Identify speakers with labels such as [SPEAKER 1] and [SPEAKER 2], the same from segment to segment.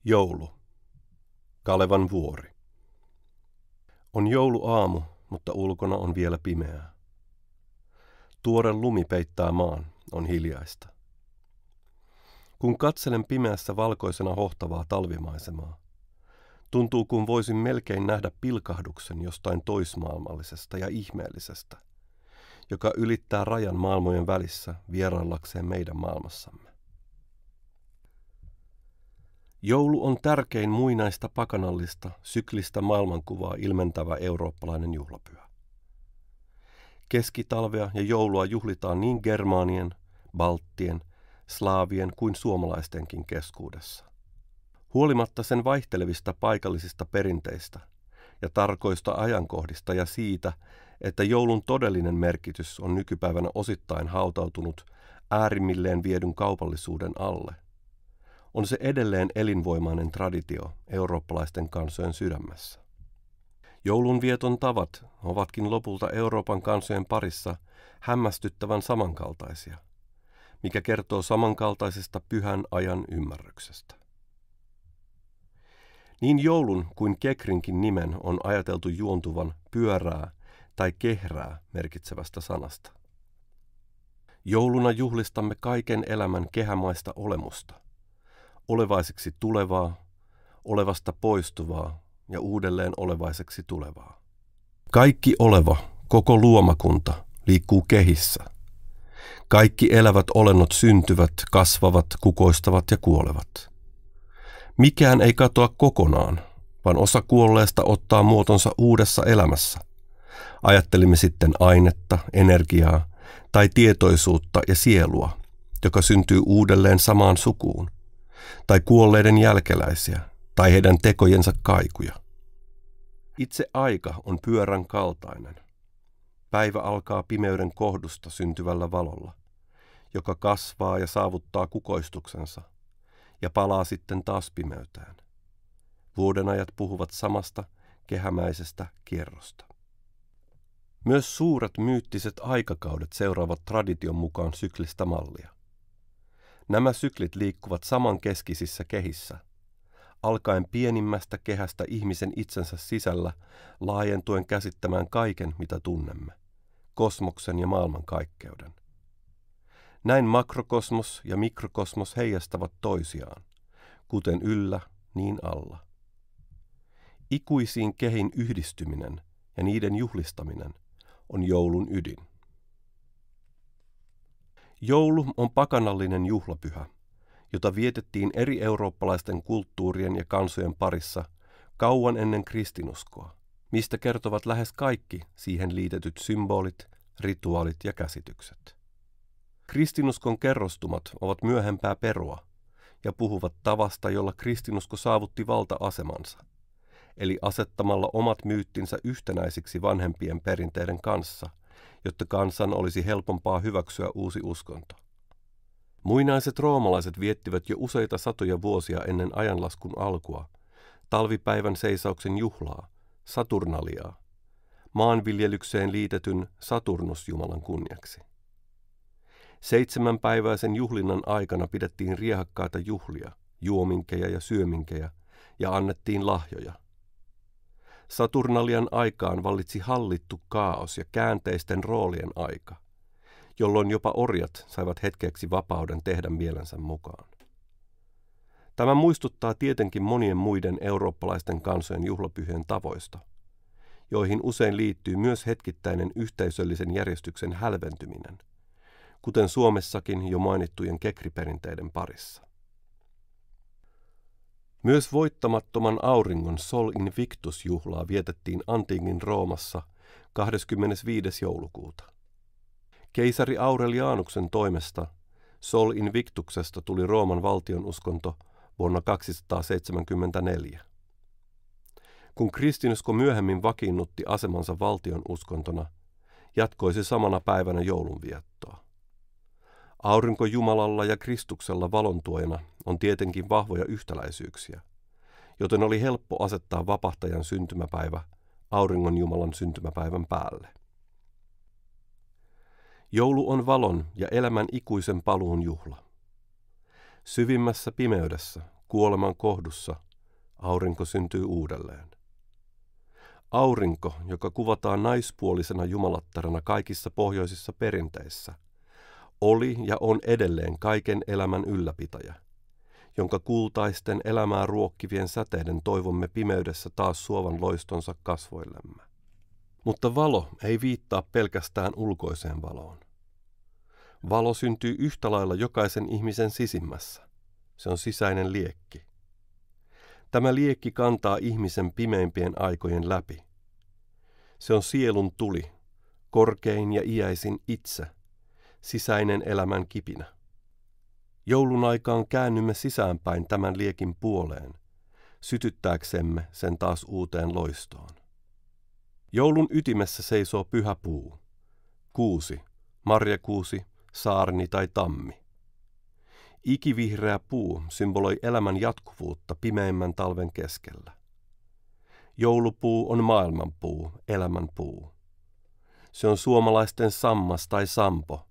[SPEAKER 1] Joulu. Kalevan vuori. On jouluaamu, mutta ulkona on vielä pimeää. Tuore lumi peittää maan, on hiljaista. Kun katselen pimeässä valkoisena hohtavaa talvimaisemaa, tuntuu kuin voisin melkein nähdä pilkahduksen jostain toismaailmallisesta ja ihmeellisestä, joka ylittää rajan maailmojen välissä vieraillakseen meidän maailmassamme. Joulu on tärkein muinaista pakanallista, syklistä maailmankuvaa ilmentävä eurooppalainen juhlapyhä. Keskitalvea ja joulua juhlitaan niin germaanien, balttien, slaavien kuin suomalaistenkin keskuudessa. Huolimatta sen vaihtelevista paikallisista perinteistä ja tarkoista ajankohdista ja siitä, että joulun todellinen merkitys on nykypäivänä osittain hautautunut äärimmilleen viedyn kaupallisuuden alle, on se edelleen elinvoimainen traditio eurooppalaisten kansojen sydämessä. Joulunvieton tavat ovatkin lopulta Euroopan kansojen parissa hämmästyttävän samankaltaisia, mikä kertoo samankaltaisesta pyhän ajan ymmärryksestä. Niin joulun kuin kekrinkin nimen on ajateltu juontuvan pyörää tai kehrää merkitsevästä sanasta. Jouluna juhlistamme kaiken elämän kehämaista olemusta, olevaiseksi tulevaa, olevasta poistuvaa ja uudelleen olevaiseksi tulevaa. Kaikki oleva, koko luomakunta, liikkuu kehissä. Kaikki elävät olennot syntyvät, kasvavat, kukoistavat ja kuolevat. Mikään ei katoa kokonaan, vaan osa kuolleesta ottaa muotonsa uudessa elämässä. Ajattelimme sitten ainetta, energiaa tai tietoisuutta ja sielua, joka syntyy uudelleen samaan sukuun, tai kuolleiden jälkeläisiä, tai heidän tekojensa kaikuja. Itse aika on pyörän kaltainen. Päivä alkaa pimeyden kohdusta syntyvällä valolla, joka kasvaa ja saavuttaa kukoistuksensa, ja palaa sitten taas pimeyteen. Vuodenajat puhuvat samasta kehämäisestä kierrosta. Myös suuret myyttiset aikakaudet seuraavat tradition mukaan syklistä mallia. Nämä syklit liikkuvat samankeskisissä kehissä, alkaen pienimmästä kehästä ihmisen itsensä sisällä laajentuen käsittämään kaiken, mitä tunnemme, kosmoksen ja maailmankaikkeuden. Näin makrokosmos ja mikrokosmos heijastavat toisiaan, kuten yllä, niin alla. Ikuisiin kehin yhdistyminen ja niiden juhlistaminen on joulun ydin. Joulu on pakanallinen juhlapyhä, jota vietettiin eri eurooppalaisten kulttuurien ja kansojen parissa kauan ennen kristinuskoa, mistä kertovat lähes kaikki siihen liitetyt symbolit, rituaalit ja käsitykset. Kristinuskon kerrostumat ovat myöhempää perua ja puhuvat tavasta, jolla kristinusko saavutti valta-asemansa, eli asettamalla omat myyttinsä yhtenäisiksi vanhempien perinteiden kanssa, jotta kansan olisi helpompaa hyväksyä uusi uskonto. Muinaiset roomalaiset viettivät jo useita satoja vuosia ennen ajanlaskun alkua talvipäivän seisauksen juhlaa, Saturnaliaa, maanviljelykseen liitetyn Saturnusjumalan kunniaksi. 7-päiväisen juhlinnan aikana pidettiin riehakkaita juhlia, juominkejä ja syöminkejä ja annettiin lahjoja. Saturnalian aikaan vallitsi hallittu kaos ja käänteisten roolien aika, jolloin jopa orjat saivat hetkeksi vapauden tehdä mielensä mukaan. Tämä muistuttaa tietenkin monien muiden eurooppalaisten kansojen juhlapyhien tavoista, joihin usein liittyy myös hetkittäinen yhteisöllisen järjestyksen hälventyminen, kuten Suomessakin jo mainittujen kekriperinteiden parissa. Myös voittamattoman auringon Sol Invictus-juhlaa vietettiin antiikin Roomassa 25. joulukuuta. Keisari Aurelianuksen toimesta Sol Invictuksesta tuli Rooman valtionuskonto vuonna 274. Kun kristinusko myöhemmin vakiinnutti asemansa valtionuskontona, jatkoi se samana päivänä joulunviettoa. Aurinko Jumalalla ja Kristuksella valontuojana on tietenkin vahvoja yhtäläisyyksiä, joten oli helppo asettaa vapahtajan syntymäpäivä auringon Jumalan syntymäpäivän päälle. Joulu on valon ja elämän ikuisen paluun juhla. Syvimmässä pimeydessä, kuoleman kohdussa, aurinko syntyy uudelleen. Aurinko, joka kuvataan naispuolisena jumalattarana kaikissa pohjoisissa perinteissä, oli ja on edelleen kaiken elämän ylläpitäjä, jonka kultaisten elämää ruokkivien säteiden toivomme pimeydessä taas suovan loistonsa kasvoillemme. Mutta valo ei viittaa pelkästään ulkoiseen valoon. Valo syntyy yhtä lailla jokaisen ihmisen sisimmässä. Se on sisäinen liekki. Tämä liekki kantaa ihmisen pimeimpien aikojen läpi. Se on sielun tuli, korkein ja iäisin itse, sisäinen elämän kipinä. Joulun aikaan käännymme sisäänpäin tämän liekin puoleen, sytyttääksemme sen taas uuteen loistoon. Joulun ytimessä seisoo pyhä puu, kuusi, marjakuusi, saarni tai tammi. Ikivihreä puu symboloi elämän jatkuvuutta pimeimmän talven keskellä. Joulupuu on maailmanpuu, elämän puu. Se on suomalaisten sammas tai sampo,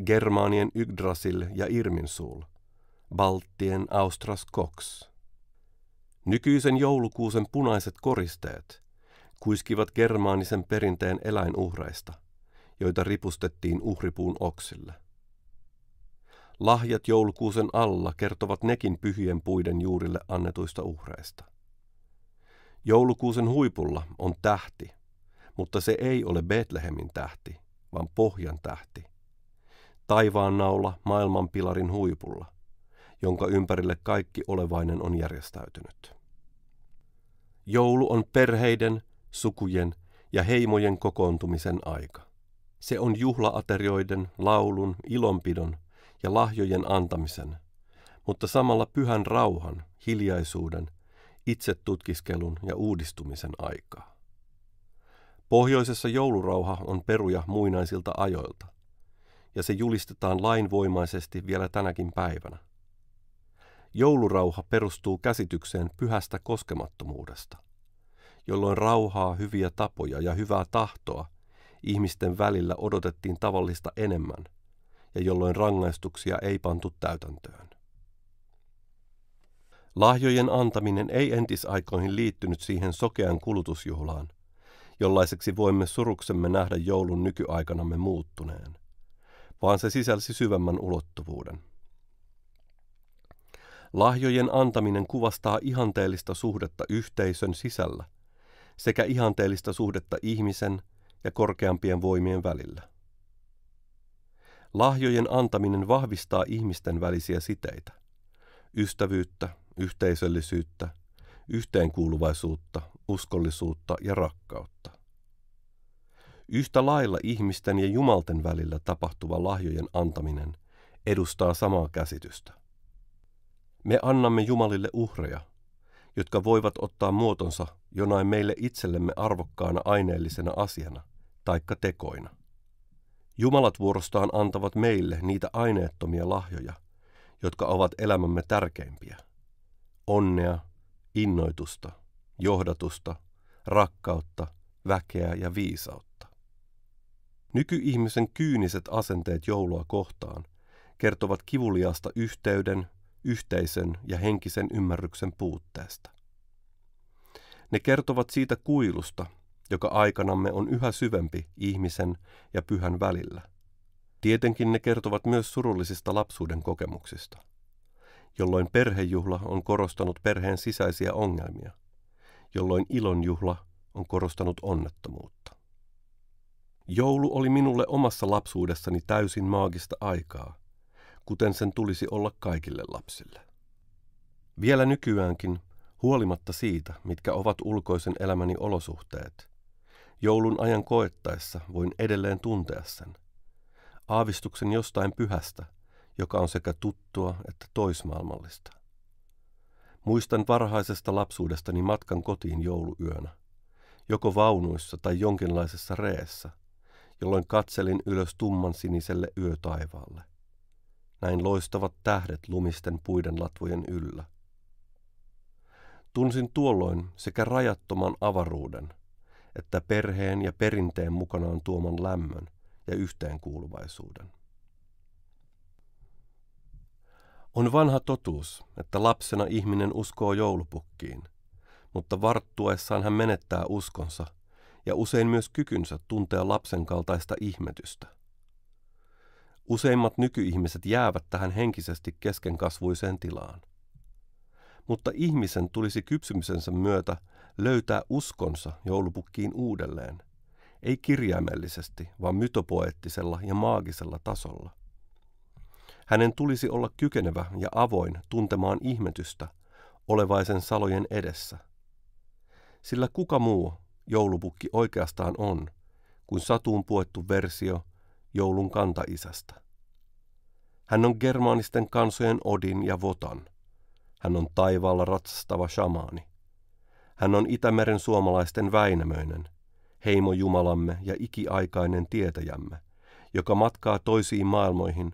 [SPEAKER 1] germaanien Yggdrasil ja Irminsul, balttien Austras Cox. Nykyisen joulukuusen punaiset koristeet kuiskivat germaanisen perinteen eläinuhreista, joita ripustettiin uhripuun oksille. Lahjat joulukuusen alla kertovat nekin pyhien puiden juurille annetuista uhreista. Joulukuusen huipulla on tähti, mutta se ei ole Betlehemin tähti, vaan pohjan tähti. Taivaan naula maailmanpilarin huipulla, jonka ympärille kaikki olevainen on järjestäytynyt. Joulu on perheiden, sukujen ja heimojen kokoontumisen aika. Se on juhlaaterioiden, laulun, ilonpidon ja lahjojen antamisen, mutta samalla pyhän rauhan, hiljaisuuden, itsetutkiskelun ja uudistumisen aikaa. Pohjoisessa joulurauha on peruja muinaisilta ajoilta, ja se julistetaan lainvoimaisesti vielä tänäkin päivänä. Joulurauha perustuu käsitykseen pyhästä koskemattomuudesta, jolloin rauhaa, hyviä tapoja ja hyvää tahtoa ihmisten välillä odotettiin tavallista enemmän, ja jolloin rangaistuksia ei pantu täytäntöön. Lahjojen antaminen ei entisaikoihin liittynyt siihen sokean kulutusjuhlaan, jollaiseksi voimme suruksemme nähdä joulun nykyaikanamme muuttuneen, vaan se sisälsi syvemmän ulottuvuuden. Lahjojen antaminen kuvastaa ihanteellista suhdetta yhteisön sisällä sekä ihanteellista suhdetta ihmisen ja korkeampien voimien välillä. Lahjojen antaminen vahvistaa ihmisten välisiä siteitä, ystävyyttä, yhteisöllisyyttä, yhteenkuuluvaisuutta, uskollisuutta ja rakkautta. Yhtä lailla ihmisten ja jumalten välillä tapahtuva lahjojen antaminen edustaa samaa käsitystä. Me annamme jumalille uhreja, jotka voivat ottaa muotonsa jonain meille itsellemme arvokkaana aineellisena asiana taikka tekoina. Jumalat vuorostaan antavat meille niitä aineettomia lahjoja, jotka ovat elämämme tärkeimpiä. Onnea, innoitusta, johdatusta, rakkautta, väkeä ja viisautta. Nykyihmisen kyyniset asenteet joulua kohtaan kertovat kivuliaasta yhteyden, yhteisön ja henkisen ymmärryksen puutteesta. Ne kertovat siitä kuilusta, joka aikanamme on yhä syvempi ihmisen ja pyhän välillä. Tietenkin ne kertovat myös surullisista lapsuuden kokemuksista, jolloin perhejuhla on korostanut perheen sisäisiä ongelmia, jolloin ilonjuhla on korostanut onnettomuutta. Joulu oli minulle omassa lapsuudessani täysin maagista aikaa, kuten sen tulisi olla kaikille lapsille. Vielä nykyäänkin, huolimatta siitä, mitkä ovat ulkoisen elämäni olosuhteet, joulun ajan koettaessa voin edelleen tuntea sen, aavistuksen jostain pyhästä, joka on sekä tuttua että toismaailmallista. Muistan varhaisesta lapsuudestani matkan kotiin jouluyönä, joko vaunuissa tai jonkinlaisessa reessä, jolloin katselin ylös tumman siniselle yötaivaalle. Näin loistavat tähdet lumisten puiden latvojen yllä. Tunsin tuolloin sekä rajattoman avaruuden, että perheen ja perinteen mukanaan tuoman lämmön ja yhteenkuuluvaisuuden. On vanha totuus, että lapsena ihminen uskoo joulupukkiin, mutta varttuessaan hän menettää uskonsa ja usein myös kykynsä tuntea lapsen kaltaista ihmetystä. Useimmat nykyihmiset jäävät tähän henkisesti keskenkasvuiseen tilaan. Mutta ihmisen tulisi kypsymisensä myötä löytää uskonsa joulupukkiin uudelleen, ei kirjaimellisesti, vaan mytopoeettisella ja maagisella tasolla. Hänen tulisi olla kykenevä ja avoin tuntemaan ihmetystä olevaisen salojen edessä. Sillä kuka muu joulupukki oikeastaan on kuin satuun puettu versio joulun kantaisästä. Hän on germaanisten kansojen Odin ja Wotan. Hän on taivaalla ratsastava shamaani. Hän on Itämeren suomalaisten Väinämöinen, heimojumalamme ja ikiaikainen tietäjämme, joka matkaa toisiin maailmoihin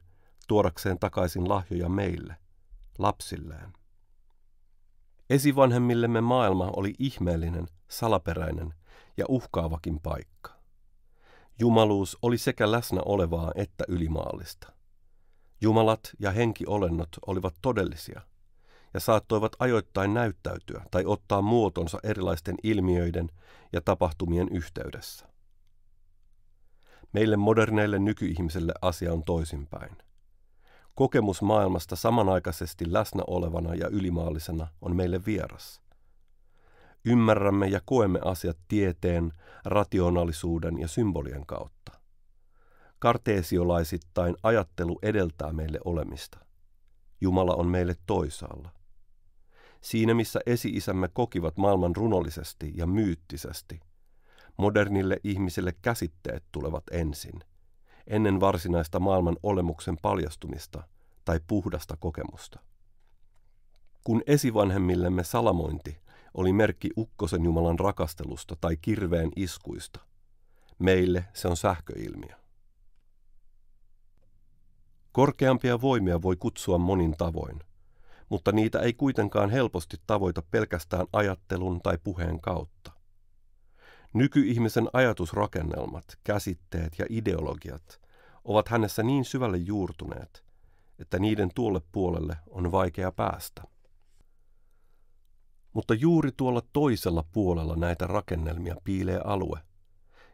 [SPEAKER 1] tuodakseen takaisin lahjoja meille, lapsilleen. Esivanhemmillemme maailma oli ihmeellinen, salaperäinen ja uhkaavakin paikka. Jumaluus oli sekä läsnä olevaa että ylimaallista. Jumalat ja henkiolennot olivat todellisia ja saattoivat ajoittain näyttäytyä tai ottaa muotonsa erilaisten ilmiöiden ja tapahtumien yhteydessä. Meille moderneille nykyihmisille asia on toisinpäin. Kokemus maailmasta samanaikaisesti läsnä olevana ja ylimaallisena on meille vieras. Ymmärrämme ja koemme asiat tieteen, rationaalisuuden ja symbolien kautta. Karteesiolaisittain ajattelu edeltää meille olemista. Jumala on meille toisaalla. Siinä missä esi-isämme kokivat maailman runollisesti ja myyttisesti, modernille ihmiselle käsitteet tulevat ensin, ennen varsinaista maailman olemuksen paljastumista tai puhdasta kokemusta. Kun esivanhemmillemme salamointi oli merkki ukkosen Jumalan rakastelusta tai kirveen iskuista, meille se on sähköilmiö. Korkeampia voimia voi kutsua monin tavoin, mutta niitä ei kuitenkaan helposti tavoita pelkästään ajattelun tai puheen kautta. Nykyihmisen ajatusrakennelmat, käsitteet ja ideologiat ovat hänessä niin syvälle juurtuneet, että niiden tuolle puolelle on vaikea päästä. Mutta juuri tuolla toisella puolella näitä rakennelmia piilee alue,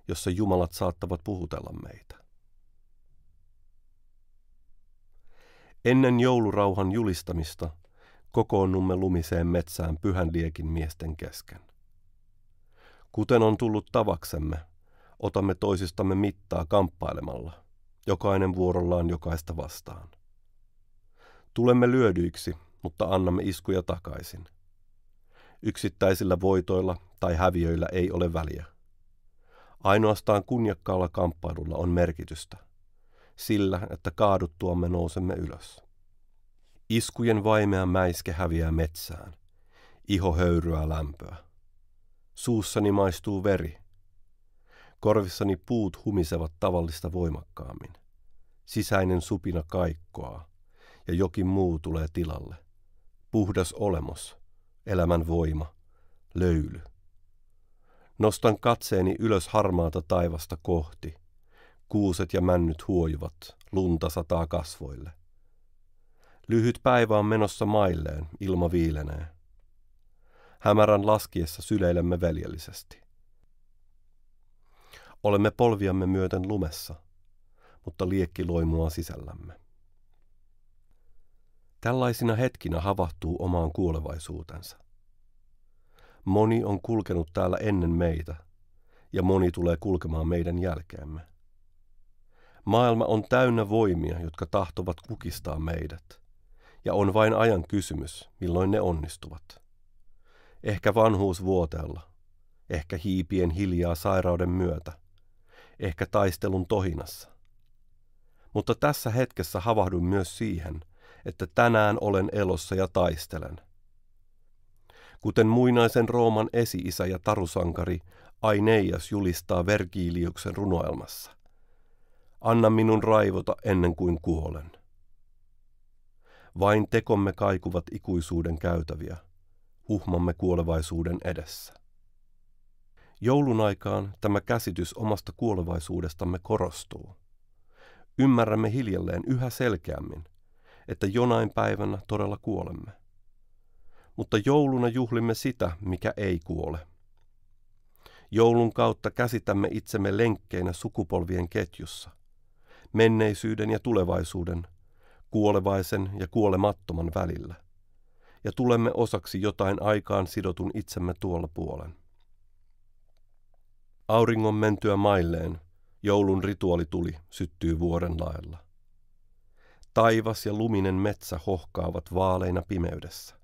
[SPEAKER 1] jossa jumalat saattavat puhutella meitä. Ennen joulurauhan julistamista kokoonnumme lumiseen metsään pyhän liekin miesten kesken. Kuten on tullut tavaksemme, otamme toisistamme mittaa kamppailemalla, jokainen vuorollaan jokaista vastaan. Tulemme lyödyiksi, mutta annamme iskuja takaisin. Yksittäisillä voitoilla tai häviöillä ei ole väliä. Ainoastaan kunniakkaalla kamppailulla on merkitystä, sillä että kaaduttuamme nousemme ylös. Iskujen vaimea mäiske häviää metsään, iho höyryää lämpöä. Suussani maistuu veri. Korvissani puut humisevat tavallista voimakkaammin. Sisäinen supina kaikkoaa ja jokin muu tulee tilalle. Puhdas olemus, elämän voima, löyly. Nostan katseeni ylös harmaata taivasta kohti. Kuuset ja männyt huojuvat, lunta sataa kasvoille. Lyhyt päivä on menossa mailleen, ilma viilenee. Hämärän laskiessa syleilemme veljellisesti. Olemme polviamme myöten lumessa, mutta liekki loimua sisällämme. Tällaisina hetkinä havahtuu omaan kuolevaisuutensa. Moni on kulkenut täällä ennen meitä, ja moni tulee kulkemaan meidän jälkeemme. Maailma on täynnä voimia, jotka tahtovat kukistaa meidät, ja on vain ajan kysymys, milloin ne onnistuvat. Ehkä vanhuusvuoteella, ehkä hiipien hiljaa sairauden myötä, ehkä taistelun tohinassa. Mutta tässä hetkessä havahdun myös siihen, että tänään olen elossa ja taistelen. Kuten muinaisen Rooman esi-isä ja tarusankari Aineias julistaa Vergiliuksen runoelmassa. Anna minun raivota ennen kuin kuolen. Vain tekomme kaikuvat ikuisuuden käytäviä, uhmamme kuolevaisuuden edessä. Joulun aikaan tämä käsitys omasta kuolevaisuudestamme korostuu. Ymmärrämme hiljalleen yhä selkeämmin, että jonain päivänä todella kuolemme. Mutta jouluna juhlimme sitä, mikä ei kuole. Joulun kautta käsitämme itsemme lenkkeinä sukupolvien ketjussa, menneisyyden ja tulevaisuuden, kuolevaisen ja kuolemattoman välillä, ja tulemme osaksi jotain aikaan sidotun itsemme tuolla puolen. Auringon mentyä mailleen, joulun rituaalituli syttyy vuoren laella. Taivas ja luminen metsä hohkaavat vaaleina pimeydessä.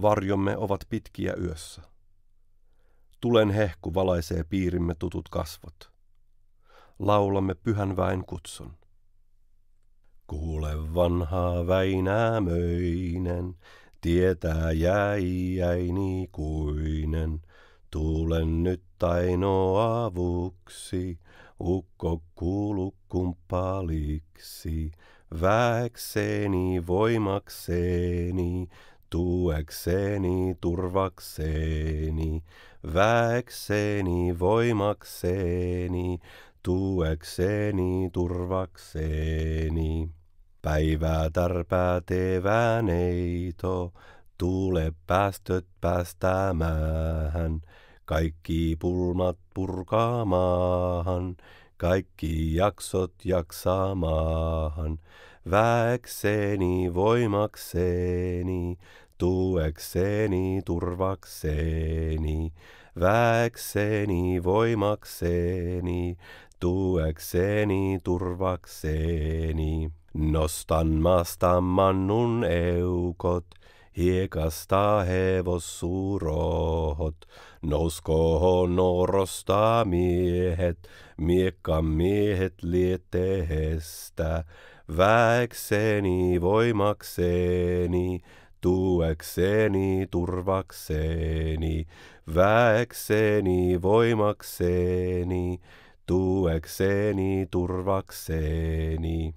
[SPEAKER 1] Varjomme ovat pitkiä yössä. Tulen hehku valaisee piirimme tutut kasvot. Laulamme pyhän väen kutsun. Kuule vanha Väinämöinen, tietää jäini kuinen. Tulen nyt Taino avuksi, ukko kuulu kumppaliksi. Väekseni, voimakseni, tuekseni, turvakseni. Väekseni, voimakseni, tuekseni, turvakseni. Päivää tärpää tevää neito, tule päästöt päästämään. Kaikki pulmat purkamaahan, kaikki jaksot jaksamaahan. Väekseni, voimakseni, tuekseni, turvakseni. Väekseni, voimakseni, tuekseni, turvakseni. Nostan maasta mannun eukot, hiekasta hevossuurohot. Nouskoon norosta miehet, miekkamiehet lietteestä. Väekseni, voimakseni, tuekseni, turvakseni. Väekseni, voimakseni, tuekseni, turvakseni.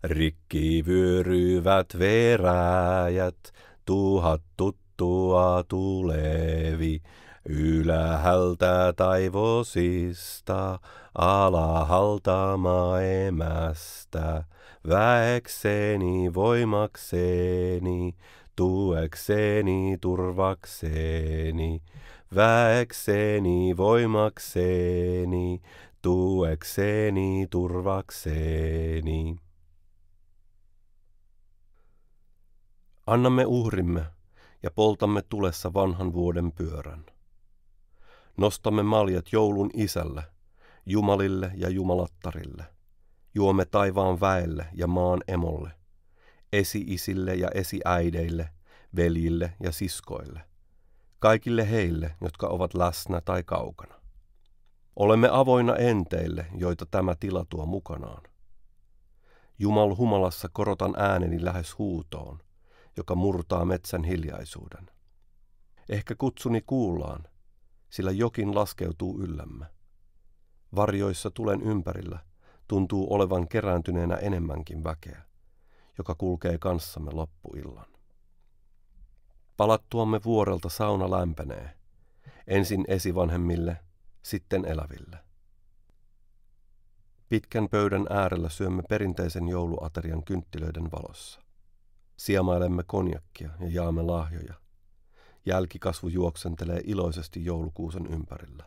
[SPEAKER 1] Rikki vyöryvät veräjät, 1000 tuttua tulevi. Ylhäältä taivosista, alhaalta maemästä. Väekseni, voimakseni, tuekseni, turvakseni. Väekseni, voimakseni, tuekseni, turvakseni. Annamme uhrimme ja poltamme tulessa vanhan vuoden pyörän. Nostamme maljat joulun isälle, jumalille ja jumalattarille. Juomme taivaan väelle ja maan emolle, esi-isille ja esiäideille, veljille ja siskoille. Kaikille heille, jotka ovat läsnä tai kaukana. Olemme avoinna enteille, joita tämä tila tuo mukanaan. Jumal humalassa korotan ääneni lähes huutoon, joka murtaa metsän hiljaisuuden. Ehkä kutsuni kuullaan, sillä jokin laskeutuu yllämme. Varjoissa tulen ympärillä tuntuu olevan kerääntyneenä enemmänkin väkeä, joka kulkee kanssamme loppuillan. Palattuamme vuorelta sauna lämpenee, ensin esivanhemmille, sitten eläville. Pitkän pöydän äärellä syömme perinteisen jouluaterian kynttilöiden valossa. Siemailemme konjakkia ja jaamme lahjoja. Jälkikasvu juoksentelee iloisesti joulukuusen ympärillä.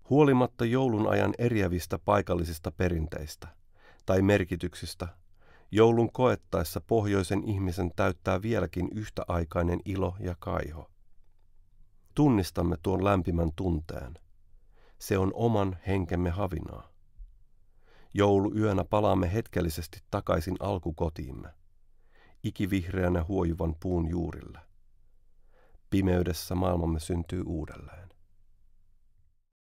[SPEAKER 1] Huolimatta joulun ajan eriävistä paikallisista perinteistä tai merkityksistä, joulun koettaessa pohjoisen ihmisen täyttää vieläkin yhtäaikainen ilo ja kaiho. Tunnistamme tuon lämpimän tunteen. Se on oman henkemme havinaa. Jouluyönä palaamme hetkellisesti takaisin alkukotiimme, ikivihreänä huojuvan puun juurille. Pimeydessä maailmamme syntyy uudelleen.